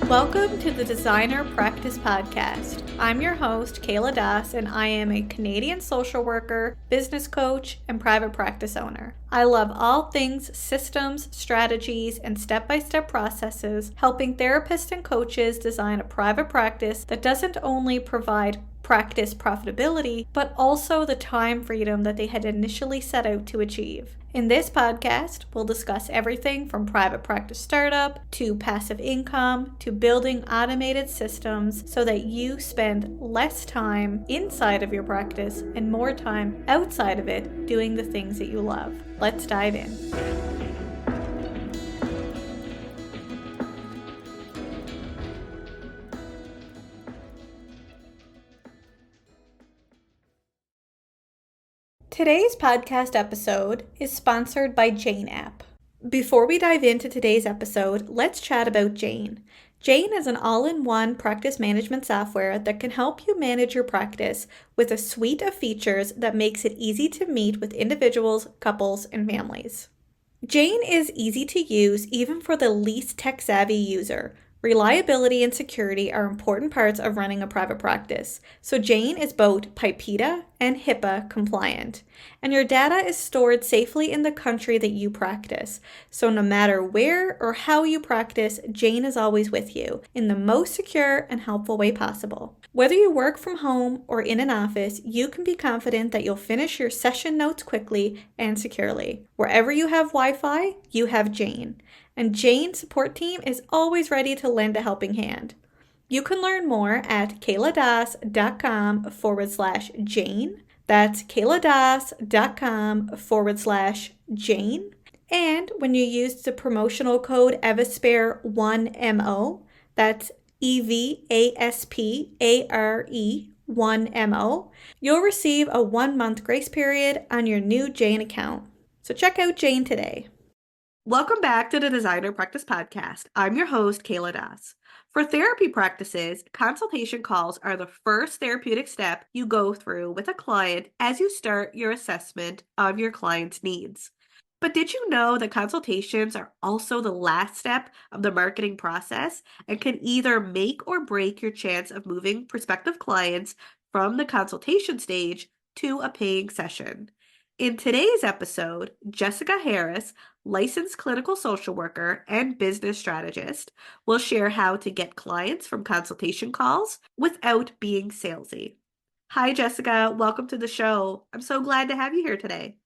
Welcome to the Designer Practice Podcast. I'm your host, Kayla Das, and I am a Canadian social worker, business coach, and private practice owner. I love all things systems, strategies, and step-by-step processes, helping therapists and coaches design a private practice that doesn't only provide practice profitability, but also the time freedom that they had initially set out to achieve. In this podcast, we'll discuss everything from private practice startup to passive income to building automated systems so that you spend less time inside of your practice and more time outside of it doing the things that you love. Let's dive in. Today's podcast episode is sponsored by Jane app. Before we dive into today's episode, let's chat about Jane. Jane is an all-in-one practice management software that can help you manage your practice with a suite of features that makes it easy to meet with individuals, couples, and families. Jane is easy to use even for the least tech-savvy user. Reliability and security are important parts of running a private practice, so Jane is both PIPEDA and HIPAA compliant, and your data is stored safely in the country that you practice, so no matter where or how you practice, Jane is always with you in the most secure and helpful way possible. Whether you work from home or in an office, you can be confident that you'll finish your session notes quickly and securely. Wherever you have Wi-Fi, you have Jane. And Jane's support team is always ready to lend a helping hand. You can learn more at kayladas.com/Jane. That's kayladas.com/Jane. And when you use the promotional code EVASPARE1MO, that's EVASPARE1MO, you'll receive a 1-month grace period on your new Jane account. So check out Jane today. Welcome back to the Designer Practice Podcast. I'm your host, Kayla Das. For therapy practices, consultation calls are the first therapeutic step you go through with a client as you start your assessment of your client's needs. But did you know that consultations are also the last step of the marketing process and can either make or break your chance of moving prospective clients from the consultation stage to a paying session? In today's episode, Jessica Harris, licensed clinical social worker and business strategist, will share how to get clients from consultation calls without being salesy. Hi, Jessica. Welcome to the show. I'm so glad to have you here today.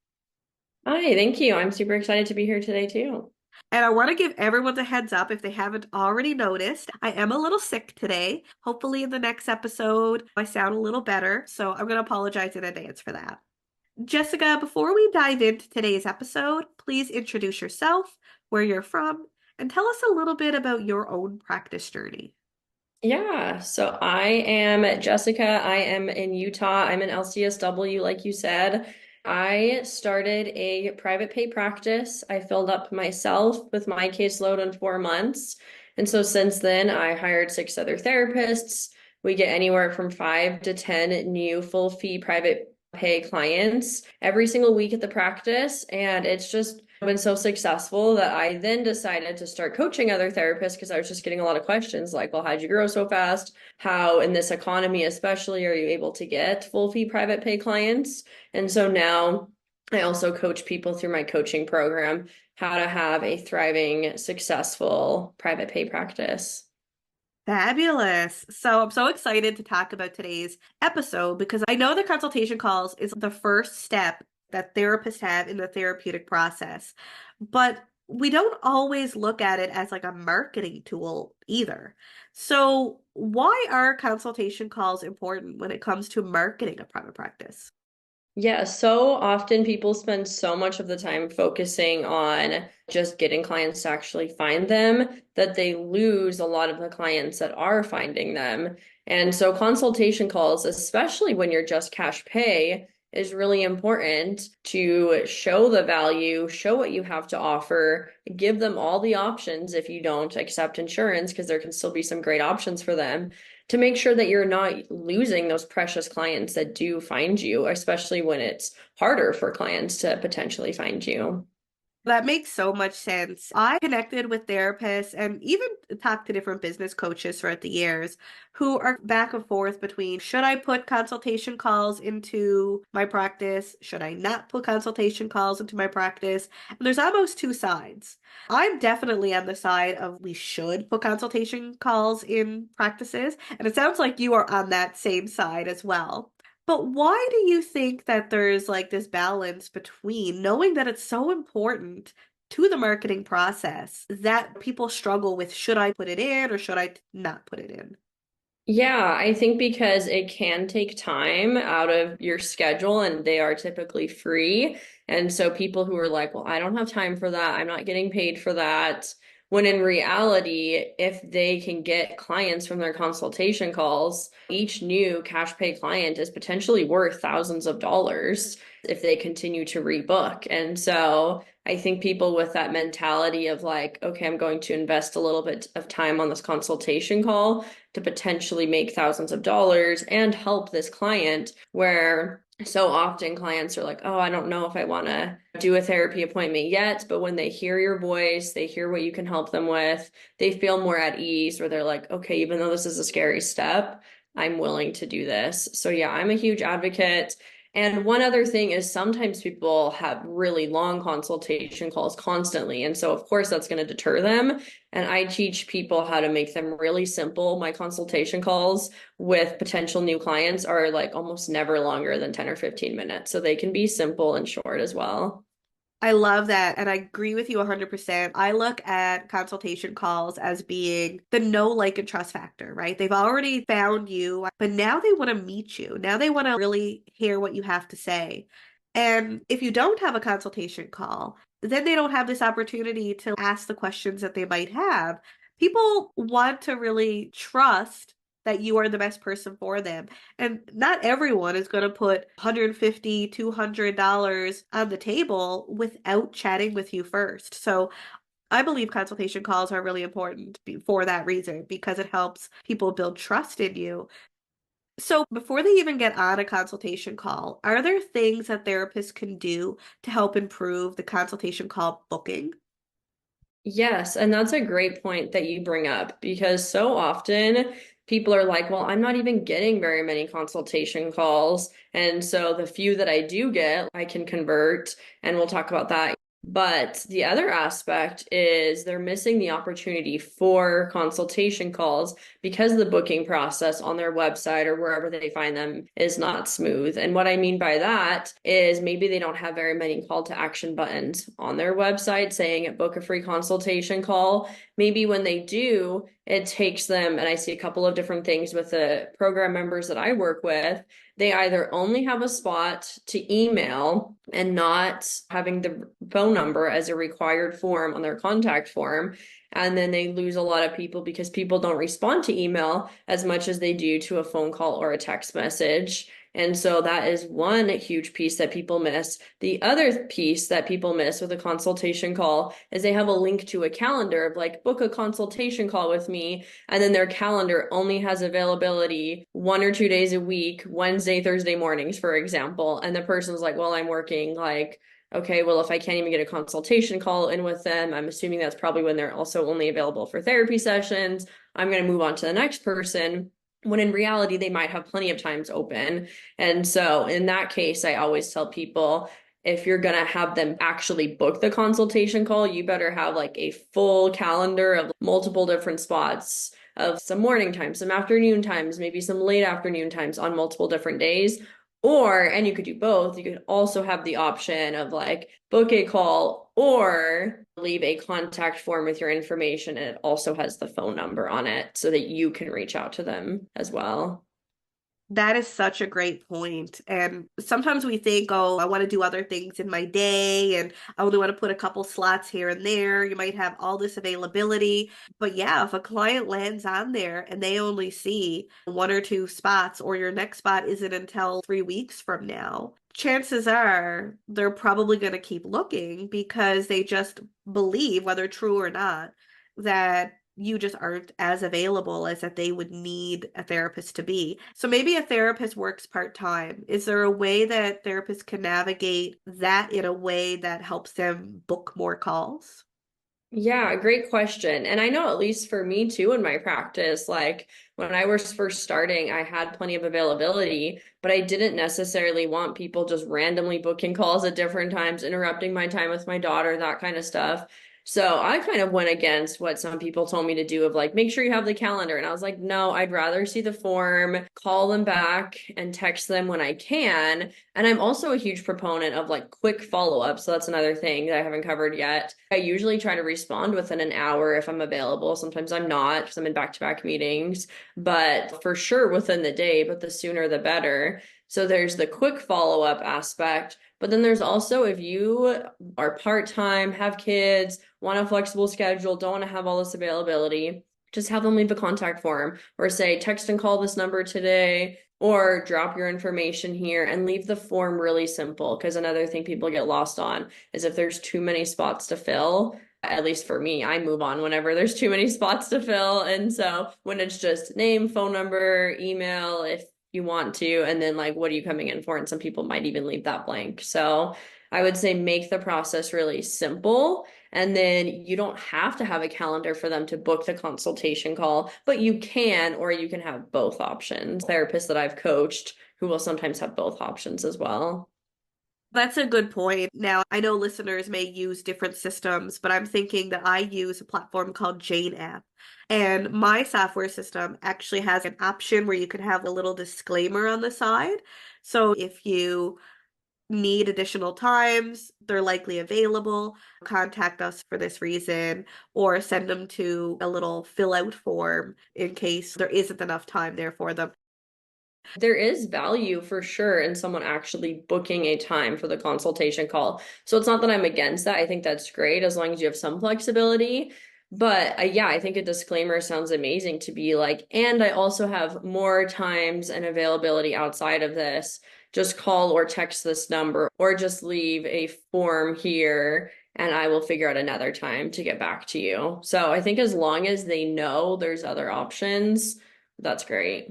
Hi, thank you. I'm super excited to be here today too. And I want to give everyone a heads up if they haven't already noticed. I am a little sick today. Hopefully in the next episode, I sound a little better. So I'm going to apologize in advance for that. Jessica, before we dive into today's episode, please introduce yourself, where you're from, and tell us a little bit about your own practice journey. Yeah, so I am Jessica. I am in Utah. I'm an LCSW, like you said. I started a private pay practice. I filled up myself with my caseload in 4 months. And so since then, I hired 6 other therapists. We get anywhere from 5 to 10 new full fee private pay clients every single week at the practice. And it's just been so successful that I then decided to start coaching other therapists because I was just getting a lot of questions like, well, how'd you grow so fast? How in this economy, especially, are you able to get full fee private pay clients? And so now I also coach people through my coaching program how to have a thriving, successful private pay practice. Fabulous. So I'm so excited to talk about today's episode because I know the consultation calls is the first step that therapists have in the therapeutic process, but we don't always look at it as like a marketing tool either. So why are consultation calls important when it comes to marketing a private practice? Yeah, so often people spend so much of the time focusing on just getting clients to actually find them that they lose a lot of the clients that are finding them. And so consultation calls, especially when you're just cash pay, is really important to show the value, show what you have to offer, give them all the options if you don't accept insurance, because there can still be some great options for them, to make sure that you're not losing those precious clients that do find you, especially when it's harder for clients to potentially find you. That makes so much sense. I connected with therapists and even talked to different business coaches throughout the years who are back and forth between should I put consultation calls into my practice? Should I not put consultation calls into my practice? And there's almost two sides. I'm definitely on the side of we should put consultation calls in practices. And it sounds like you are on that same side as well. But why do you think that there's like this balance between knowing that it's so important to the marketing process that people struggle with should I put it in or should I not put it in? Yeah, I think because it can take time out of your schedule and they are typically free. And so people who are like, well, I don't have time for that. I'm not getting paid for that. When in reality, if they can get clients from their consultation calls, each new cash pay client is potentially worth thousands of dollars if they continue to rebook. And so I think people with that mentality of like, okay, I'm going to invest a little bit of time on this consultation call to potentially make thousands of dollars and help this client where so often clients are like, oh, I don't know if I want to do a therapy appointment yet. But when they hear your voice, they hear what you can help them with, they feel more at ease where they're like, okay, even though this is a scary step, I'm willing to do this. So yeah, I'm a huge advocate. And one other thing is sometimes people have really long consultation calls constantly. And so, of course, that's going to deter them. And I teach people how to make them really simple. My consultation calls with potential new clients are like almost never longer than 10 or 15 minutes. So they can be simple and short as well. I love that. And I agree with you 100%. I look at consultation calls as being the know, like, and trust factor, right? They've already found you, but now they want to meet you. Now they want to really hear what you have to say. And if you don't have a consultation call, then they don't have this opportunity to ask the questions that they might have. People want to really trust that you are the best person for them. And not everyone is going to put $150, $200 on the table without chatting with you first. So I believe consultation calls are really important for that reason because it helps people build trust in you. So before they even get on a consultation call, are there things that therapists can do to help improve the consultation call booking? Yes, and that's a great point that you bring up because so often people are like, well, I'm not even getting very many consultation calls. And so the few that I do get, I can convert, and we'll talk about that. But the other aspect is they're missing the opportunity for consultation calls because the booking process on their website or wherever they find them is not smooth. And what I mean by that is maybe they don't have very many call to action buttons on their website saying book a free consultation call. Maybe when they do, it takes them, and I see a couple of different things with the program members that I work with. They either only have a spot to email and not having the phone number as a required form on their contact form. And then they lose a lot of people because people don't respond to email as much as they do to a phone call or a text message. And so that is one huge piece that people miss. The other piece that people miss with a consultation call is they have a link to a calendar of like, book a consultation call with me. And then their calendar only has availability 1 or 2 days a week, Wednesday, Thursday mornings, for example. And the person's like, well, I'm working like, okay, well, if I can't even get a consultation call in with them, I'm assuming that's probably when they're also only available for therapy sessions. I'm going to move on to the next person when in reality they might have plenty of times open. And so in that case, I always tell people if you're going to have them actually book the consultation call, you better have like a full calendar of multiple different spots of some morning times, some afternoon times, maybe some late afternoon times on multiple different days. Or, and you could do both, you could also have the option of like book a call or leave a contact form with your information and it also has the phone number on it so that you can reach out to them as well. That is such a great point. And sometimes we think, oh, I want to do other things in my day and I only want to put a couple slots here and there. You might have all this availability. But yeah, if a client lands on there and they only see one or two spots, or your next spot isn't until 3 weeks from now, chances are they're probably going to keep looking because they just believe, whether true or not, that you just aren't as available as that they would need a therapist to be. So maybe a therapist works part-time. Is there a way that therapists can navigate that in a way that helps them book more calls? Yeah, great question. And I know at least for me too in my practice, like when I was first starting, I had plenty of availability, but I didn't necessarily want people just randomly booking calls at different times, interrupting my time with my daughter, that kind of stuff. So I kind of went against what some people told me to do of like, make sure you have the calendar. And I was like, no, I'd rather see the form, call them back and text them when I can. And I'm also a huge proponent of like quick follow-up. So that's another thing that I haven't covered yet. I usually try to respond within an hour if I'm available. Sometimes I'm not because I'm in back-to-back meetings, but for sure within the day, but the sooner the better. So there's the quick follow-up aspect. But then there's also if you are part-time, have kids, want a flexible schedule, don't want to have all this availability, just have them leave a contact form or say, text and call this number today, or drop your information here and leave the form really simple. Because another thing people get lost on is if there's too many spots to fill, at least for me, I move on whenever there's too many spots to fill. And so when it's just name, phone number, email, if you want to, and then like, what are you coming in for? And some people might even leave that blank. So I would say make the process really simple. And then you don't have to have a calendar for them to book the consultation call, but you can, or you can have both options. Therapists that I've coached who will sometimes have both options as well. That's a good point. Now, I know listeners may use different systems, but I'm thinking that I use a platform called Jane app. And my software system actually has an option where you can have a little disclaimer on the side. So if you need additional times, they're likely available, contact us for this reason, or send them to a little fill out form in case there isn't enough time there for them. There is value for sure in someone actually booking a time for the consultation call. So it's not that I'm against that. I think that's great as long as you have some flexibility. But yeah, I think a disclaimer sounds amazing to be like, and I also have more times and availability outside of this. Just call or text this number or just leave a form here and I will figure out another time to get back to you. So I think as long as they know there's other options, that's great.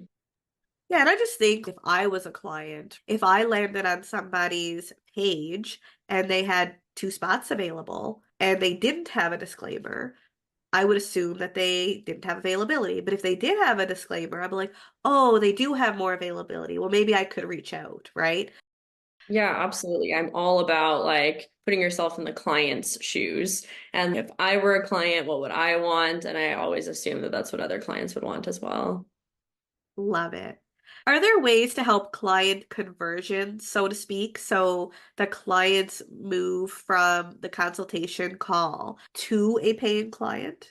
Yeah, and I just think if I was a client, if I landed on somebody's page and they had two spots available and they didn't have a disclaimer, I would assume that they didn't have availability. But if they did have a disclaimer, I'd be like, oh, they do have more availability. Well, maybe I could reach out, right? Yeah, absolutely. I'm all about like putting yourself in the client's shoes. And if I were a client, what would I want? And I always assume that that's what other clients would want as well. Love it. Are there ways to help client conversion, so to speak, so the clients move from the consultation call to a paying client?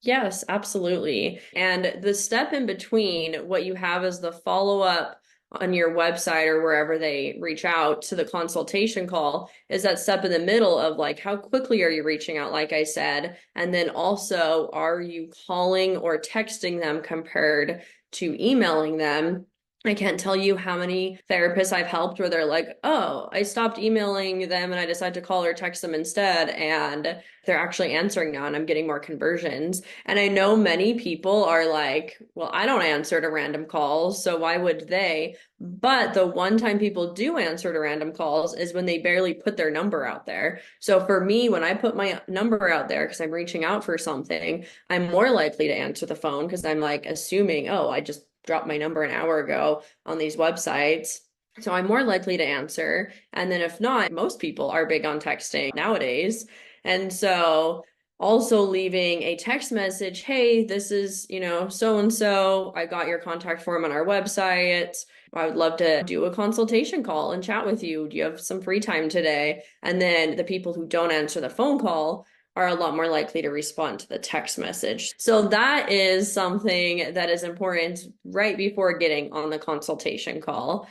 Yes, absolutely. And the step in between what you have is the follow-up on your website or wherever they reach out to the consultation call is that step in the middle of like how quickly are you reaching out, like I said, and then also are you calling or texting them compared to emailing them. I can't tell you how many therapists I've helped where they're like, oh, I stopped emailing them and I decided to call or text them instead. And they're actually answering now and I'm getting more conversions. And I know many people are like, well, I don't answer to random calls, so why would they? But the one time people do answer to random calls is when they barely put their number out there. So for me, when I put my number out there because I'm reaching out for something, I'm more likely to answer the phone because I'm like assuming, oh, I just dropped my number an hour ago on these websites. So I'm more likely to answer. And then if not, most people are big on texting nowadays. And so also leaving a text message, hey, this is, so and so. I got your contact form on our website. I would love to do a consultation call and chat with you. Do you have some free time today? And then the people who don't answer the phone call are a lot more likely to respond to the text message. So that is something that is important right before getting on the consultation call.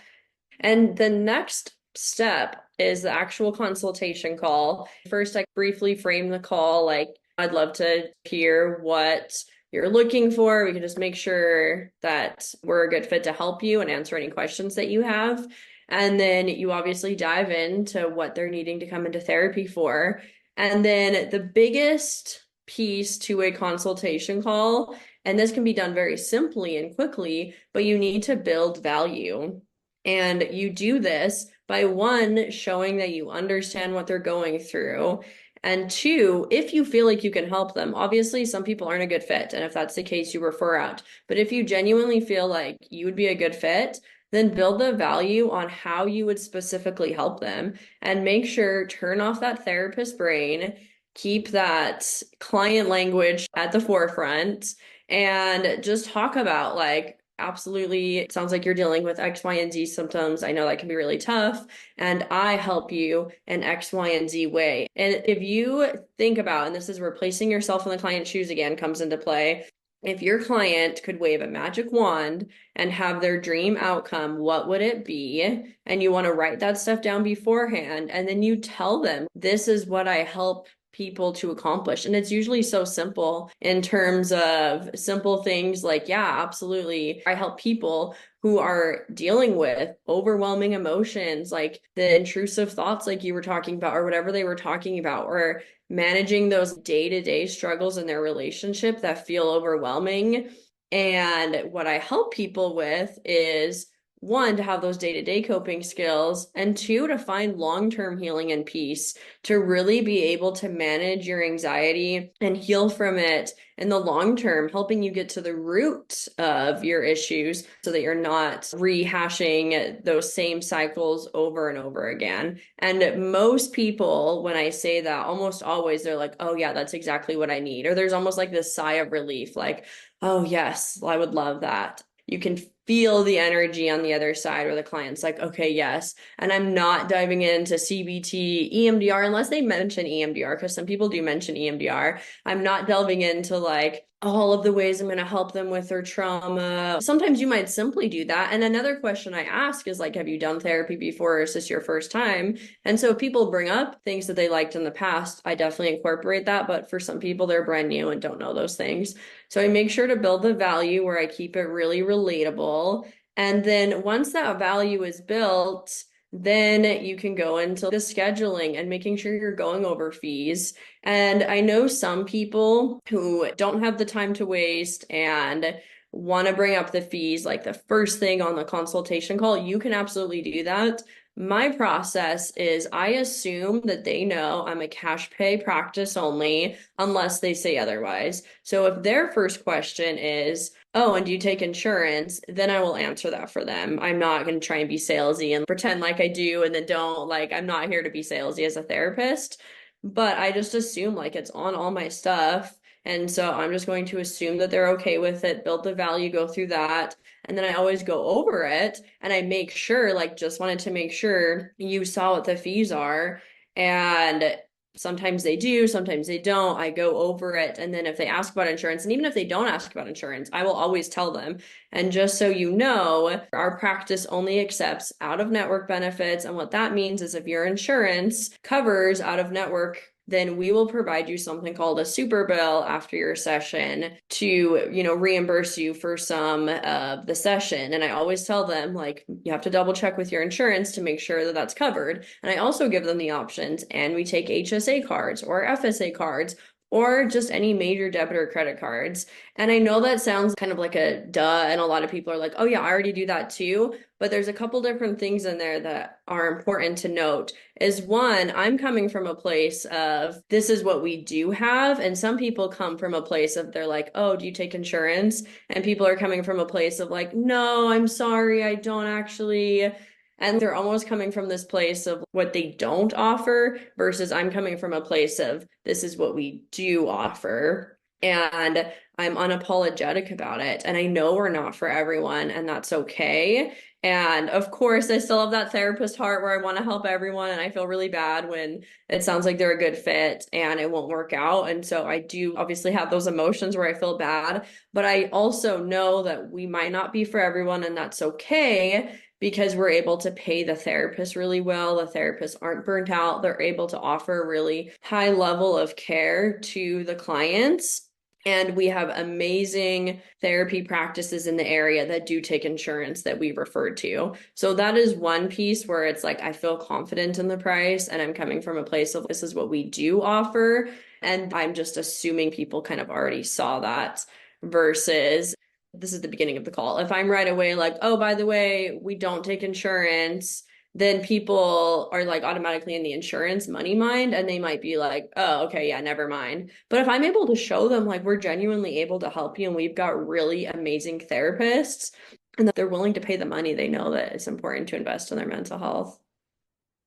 And the next step is the actual consultation call. First, I briefly frame the call like, I'd love to hear what you're looking for. We can just make sure that we're a good fit to help you and answer any questions that you have. And then you obviously dive into what they're needing to come into therapy for. And then the biggest piece to a consultation call. And this can be done very simply and quickly, but you need to build value. And you do this by one, showing that you understand what they're going through. And two, if you feel like you can help them, obviously some people aren't a good fit. And if that's the case, you refer out. But if you genuinely feel like you would be a good fit, then build the value on how you would specifically help them and make sure turn off that therapist brain, keep that client language at the forefront, and just talk about like, absolutely, it sounds like you're dealing with X, Y, and Z symptoms. I know that can be really tough, and I help you in X, Y, and Z way. And if you think about, and this is where placing yourself in the client's shoes again comes into play, if your client could wave a magic wand and have their dream outcome, what would it be? And you want to write that stuff down beforehand, and then you tell them, this is what I help people to accomplish. And it's usually so simple in terms of simple things like, yeah, absolutely. I help people who are dealing with overwhelming emotions, like the intrusive thoughts, like you were talking about, or whatever they were talking about, or managing those day-to-day struggles in their relationship that feel overwhelming. And what I help people with is one, to have those day-to-day coping skills, and two, to find long-term healing and peace, to really be able to manage your anxiety and heal from it in the long term, helping you get to the root of your issues so that you're not rehashing those same cycles over and over again. And most people, when I say that, almost always they're like, oh yeah, that's exactly what I need. Or there's almost like this sigh of relief, like, oh yes, I would love that. You can feel the energy on the other side where the client's like, okay, yes. And I'm not diving into CBT, EMDR, unless they mention EMDR, because some people do mention EMDR. I'm not delving into like all of the ways I'm going to help them with their trauma. Sometimes you might simply do that. And another question I ask is like, have you done therapy before, or is this your first time? And so if people bring up things that they liked in the past, I definitely incorporate that. But for some people, they're brand new and don't know those things. So I make sure to build the value where I keep it really relatable. And then once that value is built, then you can go into the scheduling and making sure you're going over fees. And I know some people who don't have the time to waste and want to bring up the fees like the first thing on the consultation call. You can absolutely do that. My process is I assume that they know I'm a cash pay practice only unless they say otherwise. So if their first question is, oh, and do you take insurance? Then I will answer that for them. I'm not going to try and be salesy and pretend like I do and then don't. Like, I'm not here to be salesy as a therapist, but I just assume like it's on all my stuff. And so I'm just going to assume that they're okay with it, build the value, go through that. And then I always go over it and I make sure, like, just wanted to make sure you saw what the fees are. And sometimes they do, sometimes they don't. I go over it. And then if they ask about insurance, and even if they don't ask about insurance, I will always tell them. And just so you know, our practice only accepts out of network benefits. And what that means is if your insurance covers out of network, then we will provide you something called a super bill after your session to, reimburse you for some of the session. And I always tell them, like, you have to double check with your insurance to make sure that that's covered. And I also give them the options, and we take HSA cards or FSA cards or just any major debit or credit cards. And I know that sounds kind of like a duh, and a lot of people are like, oh yeah, I already do that too. But there's a couple different things in there that are important to note. Is one, I'm coming from a place of this is what we do have. And some people come from a place of they're like, oh, do you take insurance? And people are coming from a place of like, no, I'm sorry, I don't actually. And they're almost coming from this place of what they don't offer versus I'm coming from a place of this is what we do offer. And I'm unapologetic about it. And I know we're not for everyone, and that's okay. And of course, I still have that therapist heart where I want to help everyone. And I feel really bad when it sounds like they're a good fit and it won't work out. And so I do obviously have those emotions where I feel bad, but I also know that we might not be for everyone, and that's okay because we're able to pay the therapist really well. The therapists aren't burnt out. They're able to offer a really high level of care to the clients. And we have amazing therapy practices in the area that do take insurance that we refer to. So that is one piece where it's like, I feel confident in the price and I'm coming from a place of this is what we do offer. And I'm just assuming people kind of already saw that versus this is the beginning of the call. If I'm right away like, oh, by the way, we don't take insurance, then people are like automatically in the insurance money mind and they might be like, oh, okay, yeah, never mind. But if I'm able to show them like we're genuinely able to help you and we've got really amazing therapists and that they're willing to pay the money, they know that it's important to invest in their mental health.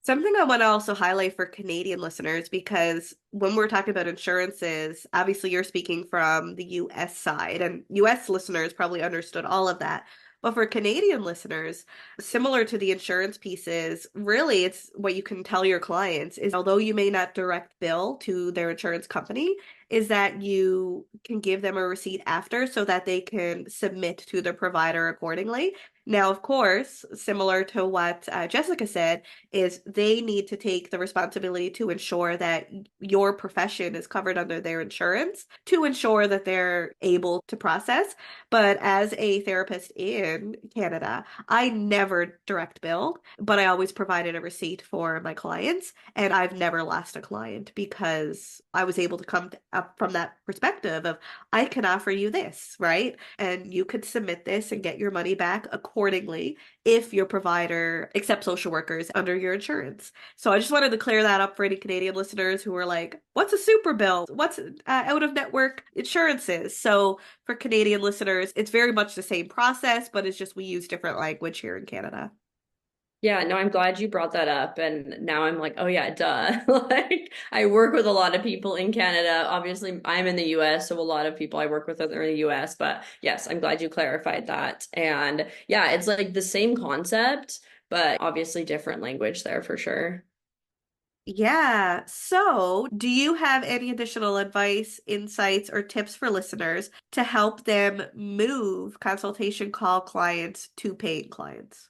Something I want to also highlight for Canadian listeners, because when we're talking about insurances, obviously you're speaking from the US side, and US listeners probably understood all of that. But for Canadian listeners, similar to the insurance pieces, really it's what you can tell your clients is although you may not direct bill to their insurance company, is that you can give them a receipt after so that they can submit to their provider accordingly. Now, of course, similar to what Jessica said, is they need to take the responsibility to ensure that your profession is covered under their insurance to ensure that they're able to process. But as a therapist in Canada, I never direct billed, but I always provided a receipt for my clients, and I've never lost a client because I was able to come up from that perspective of I can offer you this, right? And you could submit this and get your money back accordingly if your provider accepts social workers under your insurance. So I just wanted to clear that up for any Canadian listeners who are like, what's a super bill? What's out of network insurances? So for Canadian listeners, it's very much the same process, but it's just we use different language here in Canada. Yeah, no, I'm glad you brought that up. And now I'm like, oh yeah, duh. Like I work with a lot of people in Canada. Obviously, I'm in the US, so a lot of people I work with are in the US. But yes, I'm glad you clarified that. And yeah, it's like the same concept, but obviously different language there for sure. Yeah. So, do you have any additional advice, insights, or tips for listeners to help them move consultation call clients to paying clients?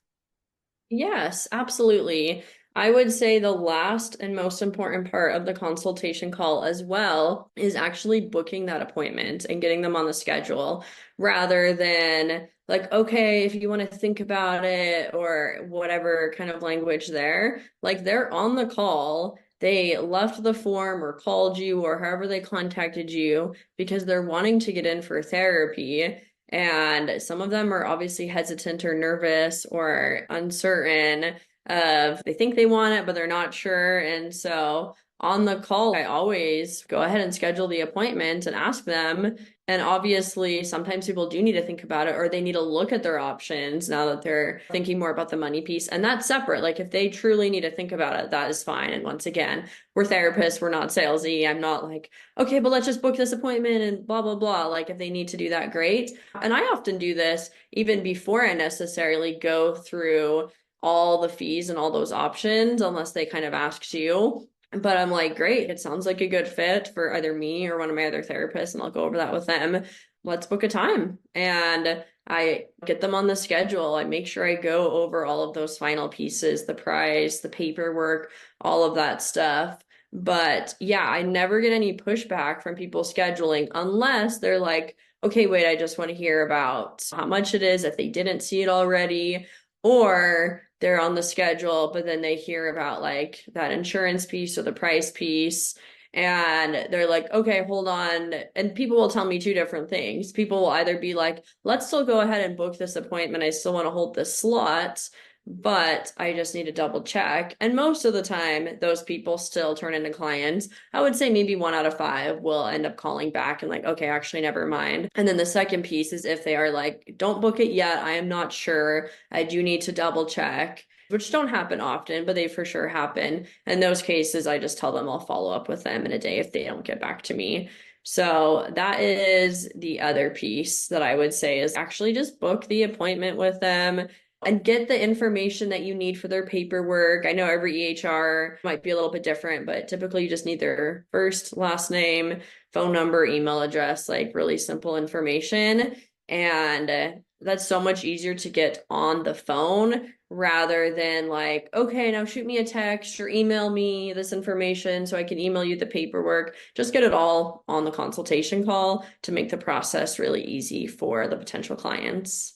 Yes, absolutely. I would say the last and most important part of the consultation call as well is actually booking that appointment and getting them on the schedule rather than like, okay, if you want to think about it or whatever kind of language there, like they're on the call. They left the form or called you or however they contacted you because they're wanting to get in for therapy. And some of them are obviously hesitant or nervous or uncertain of they think they want it, but they're not sure. And so on the call, I always go ahead and schedule the appointment and ask them. And obviously, sometimes people do need to think about it or they need to look at their options now that they're thinking more about the money piece. And that's separate. Like if they truly need to think about it, that is fine. And once again, we're therapists, we're not salesy. I'm not like, okay, but let's just book this appointment and blah, blah, blah. Like if they need to do that, great. And I often do this even before I necessarily go through all the fees and all those options, unless they kind of ask you. But I'm like, great, it sounds like a good fit for either me or one of my other therapists, and I'll go over that with them. Let's book a time. And I get them on the schedule. I make sure I go over all of those final pieces, the price, the paperwork, all of that stuff. But yeah, I never get any pushback from people scheduling unless they're like, okay, wait, I just want to hear about how much it is if they didn't see it already, or they're on the schedule, but then they hear about like that insurance piece or the price piece. And they're like, okay, hold on. And people will tell me two different things. People will either be like, let's still go ahead and book this appointment. I still want to hold this slot, but I just need to double check. And most of the time, those people still turn into clients. I would say maybe 1 out of 5 will end up calling back and like, okay, actually, never mind. And then the second piece is if they are like, don't book it yet. I am not sure. I do need to double check, which don't happen often, but they for sure happen. In those cases, I just tell them I'll follow up with them in a day if they don't get back to me. So that is the other piece that I would say is actually just book the appointment with them and get the information that you need for their paperwork. I know every EHR might be a little bit different, but typically you just need their first, last name, phone number, email address, like really simple information. And that's so much easier to get on the phone rather than like, okay, now shoot me a text or email me this information so I can email you the paperwork. Just get it all on the consultation call to make the process really easy for the potential clients.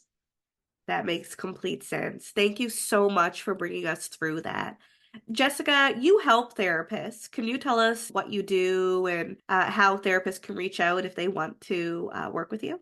That makes complete sense. Thank you so much for bringing us through that. Jessica, you help therapists. Can you tell us what you do and how therapists can reach out if they want to work with you?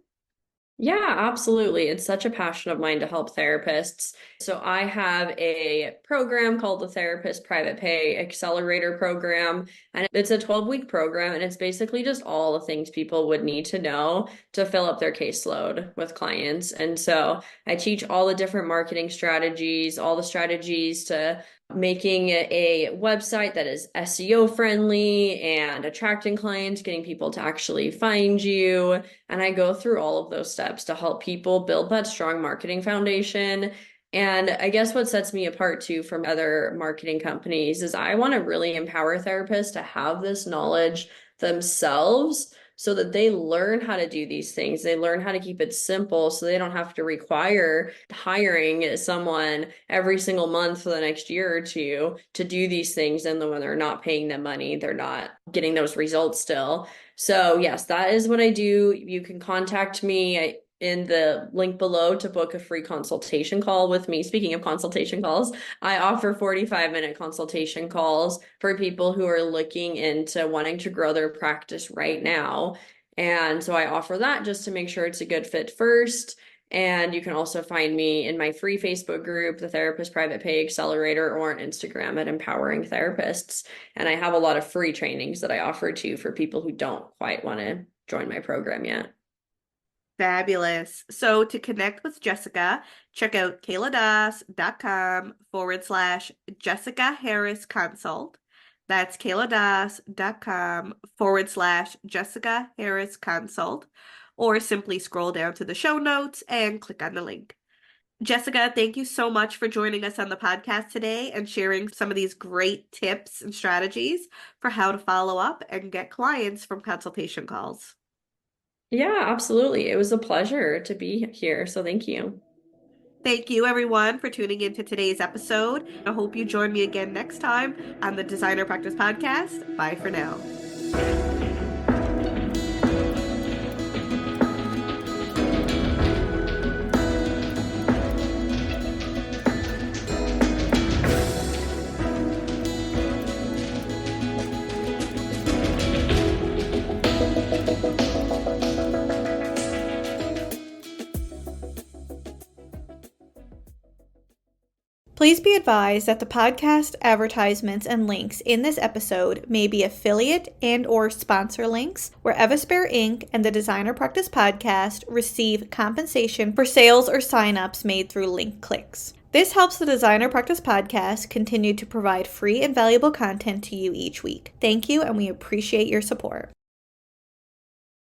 Yeah, absolutely. It's such a passion of mine to help therapists. So I have a program called the Therapist Private Pay Accelerator Program, and it's a 12-week program, and it's basically just all the things people would need to know to fill up their caseload with clients. And so I teach all the different marketing strategies, all the strategies to making a website that is SEO friendly and attracting clients, getting people to actually find you. And I go through all of those steps to help people build that strong marketing foundation. And I guess what sets me apart too from other marketing companies is I want to really empower therapists to have this knowledge themselves so that they learn how to do these things. They learn how to keep it simple so they don't have to require hiring someone every single month for the next year or two to do these things. And then when they're not paying them money, they're not getting those results still. So yes, that is what I do. You can contact me in the link below to book a free consultation call with me. Speaking of consultation calls, I offer 45-minute consultation calls for people who are looking into wanting to grow their practice right now. And so I offer that just to make sure it's a good fit first. And you can also find me in my free Facebook group, the Therapist Private Pay Accelerator, or on Instagram at Empowering Therapists. And I have a lot of free trainings that I offer too for people who don't quite want to join my program yet. Fabulous. So to connect with Jessica, check out kayladas.com/Jessica Harris Consult. That's kayladas.com/Jessica Harris Consult, or simply scroll down to the show notes and click on the link. Jessica, thank you so much for joining us on the podcast today and sharing some of these great tips and strategies for how to follow up and get clients from consultation calls. Yeah, absolutely. It was a pleasure to be here. So thank you. Thank you, everyone, for tuning into today's episode. I hope you join me again next time on the Designer Practice Podcast. Bye for now. Please be advised that the podcast advertisements and links in this episode may be affiliate and/or sponsor links where Evaspare Inc. and the Designer Practice Podcast receive compensation for sales or signups made through link clicks. This helps the Designer Practice Podcast continue to provide free and valuable content to you each week. Thank you, and we appreciate your support.